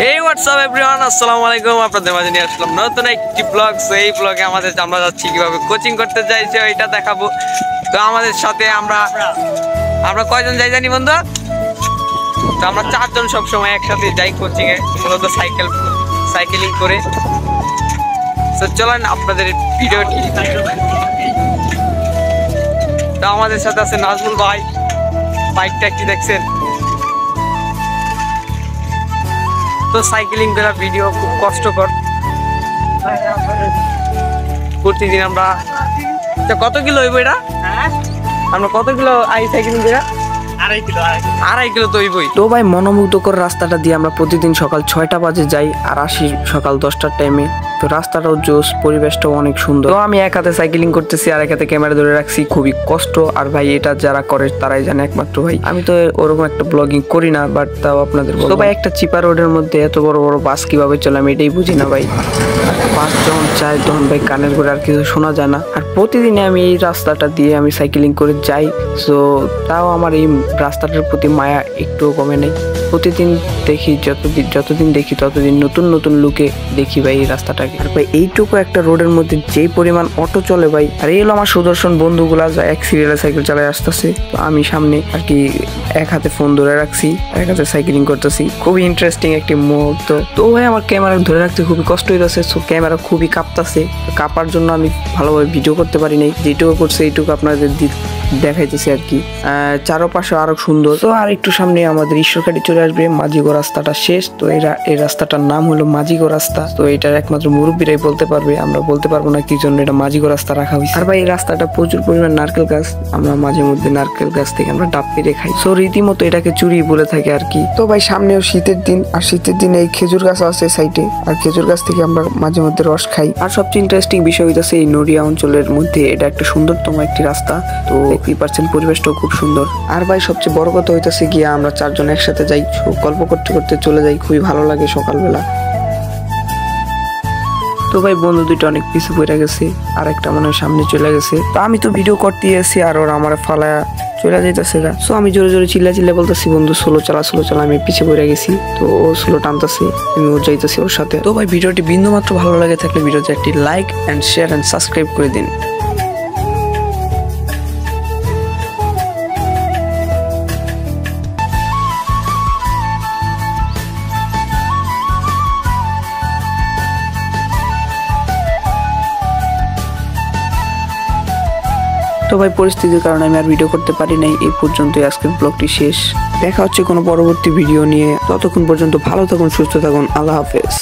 এই WhatsApp everyone, আসসালামু আলাইকুম। আপনাদের মাঝে নিয়ে আসলাম নতুন একটি ব্লগ। এই ব্লগে আমরা যাচ্ছি কিভাবে কোচিং করতে যাইছে ওইটা দেখাবো। তো আমাদের সাথে আমরা কয়জন যাই জানি বন্ধু? তো আমরা 4 জন সবসময় একসাথে যাই কোচিং এ, মূলত সাইকেলিং করে। তো চলেন আপনাদের ভিডিওটি। তো আমাদের সাথে আছে নাজমুল ভাই, বাইকটা কি দেখছেন? তো সাইকেলিং করা ভিডিও খুব কষ্টকর। প্রতিদিন আমরা কত কিলো হইব এটা? আমরা কত কিলো সাইকেলিং করা? আড়াই কিলো তো হইবই। তো ভাই মনোমুগ্ধকর রাস্তাটা দিয়ে আমরা প্রতিদিন সকাল 6টা বাজে যাই আর আসি সকাল 10টার টাইমে। তো রাস্তাটাও জোস, পরিবেশটাও অনেক সুন্দর। তো আমি এক হাতে সাইকেলিং করতেছি আর এক হাতে ক্যামেরা ধরে রাখছি, খুবই কষ্ট। আর ভাই এটা যারা করে তারাই জানে একমাত্র। ভাই আমি তো ওরকম একটা ব্লগিং করি না, বাট তাও আপনাদের বলবো। তো ভাই একটা চিপা রোডের মধ্যে এত বড় বড় বাস কিভাবে চলে আমি এটাই বুঝি না ভাই। বাস যখন চাই তখন ভাই কানের করে আর কিছু শোনা যায় না। আর প্রতিদিনে আমি এই রাস্তাটা দিয়ে আমি সাইকেলিং করে যাই। সো তাও আমার এই রাস্তাটার প্রতি মায়া একটুও কমে নেই। প্রতিদিন দেখি, যতদিন দেখি ততদিন নতুন নতুন লুকে দেখি ভাই এই রাস্তাটাকে। আর ভাই এইটুকু একটা রোডের মধ্যে যেই পরিমাণ অটো চলে ভাই। আর এই হলো আমার সুদর্শন বন্ধুগুলা যা এক সিরিয়ালে সাইকেল চালায় আসতেছে। তো আমি সামনে আর কি এক হাতে ফোন ধরে রাখছি, এক হাতে সাইকেলিং করতেছি। খুবই ইন্টারেস্টিং একটি মুহূর্ত। তো ভাই আমার ক্যামেরা ধরে রাখতে খুবই কষ্ট হইতেছে। সো ক্যামেরা খুবই কাঁপতেছে। কাঁপার জন্য আমি ভালোভাবে ভিডিও করতে পারি নাই। যেটুকু করছে এইটুকু আপনাদের দেখাইতেছি আর কি। চারপাশে আরো সুন্দর। তো আর একটু সামনে আমাদের ঈশ্বরকাটি চলে আসবে। মাঝিগো রাস্তাটা শেষ। তো এই রাস্তাটার নাম হলো মাঝিগো রাস্তা। তো এটার একমাত্র মুরব্বীরাই বলতে পারবে, আমরা বলতে পারবো না কি জন্য এটা মাঝিগো রাস্তা রাখা হয়েছে। আর ভাই এই রাস্তাটা প্রচুর পরিমাণ নারকেল গাছ, আমরা মাঝে মধ্যে নারকেল গাছ থেকে আমরা ডাব পেরে খাই। তো রীতিমতো এটাকে চুরি বলে থাকে আর কি। তো ভাই সামনেও শীতের দিন, আর শীতের দিনে এই খেজুর গাছ আছে সাইডে, আর খেজুর গাছ থেকে আমরা মাঝে মধ্যে রস খাই। আর সবচেয়ে ইন্টারেস্টিং বিষয় হইতেছে এই নড়িয়া অঞ্চলের মধ্যে এটা একটা সুন্দরতম একটি রাস্তা। তো পরিবেশটাও খুব সুন্দর। আর ভাই সবচেয়ে বড় কথা হইতেছে গিয়ে আমরা 4 জন একসাথে যাই, গল্প করতে করতে চলে যাই। খুবই ভালো লাগে সকালবেলা। তো ভাই বন্ধু দুইটা অনেক পিছু পড়ে গেছে, আর একটা মনে হয় সামনে চলে গেছে। তো আমি তো ভিডিও করতে এসেছি আর ওরা আমার ফালায়া চলে যাইতেছে। সো আমি জোরে জোরে চিল্লা বলতেছি, বন্ধু স্লো চালা। আমি পিছিয়ে পড়ে গেছি। তো ও স্লো টানতেছে, আমি ওর যাইতেছি ওর সাথে। তো ভাই ভিডিওটি বিন্দু মাত্র ভালো লাগে থাকলে ভিডিওতে একটি like and share and subscribe করে দিন। তো ভাই পরিস্থিতির কারণে আমি আর ভিডিও করতে পারি নাই। এই পর্যন্তই আজকের ব্লগটি শেষ। দেখা হচ্ছে কোনো পরবর্তী ভিডিও নিয়ে। ততক্ষণ পর্যন্ত ভালো থাকুন, সুস্থ থাকুন। আল্লাহ হাফেজ।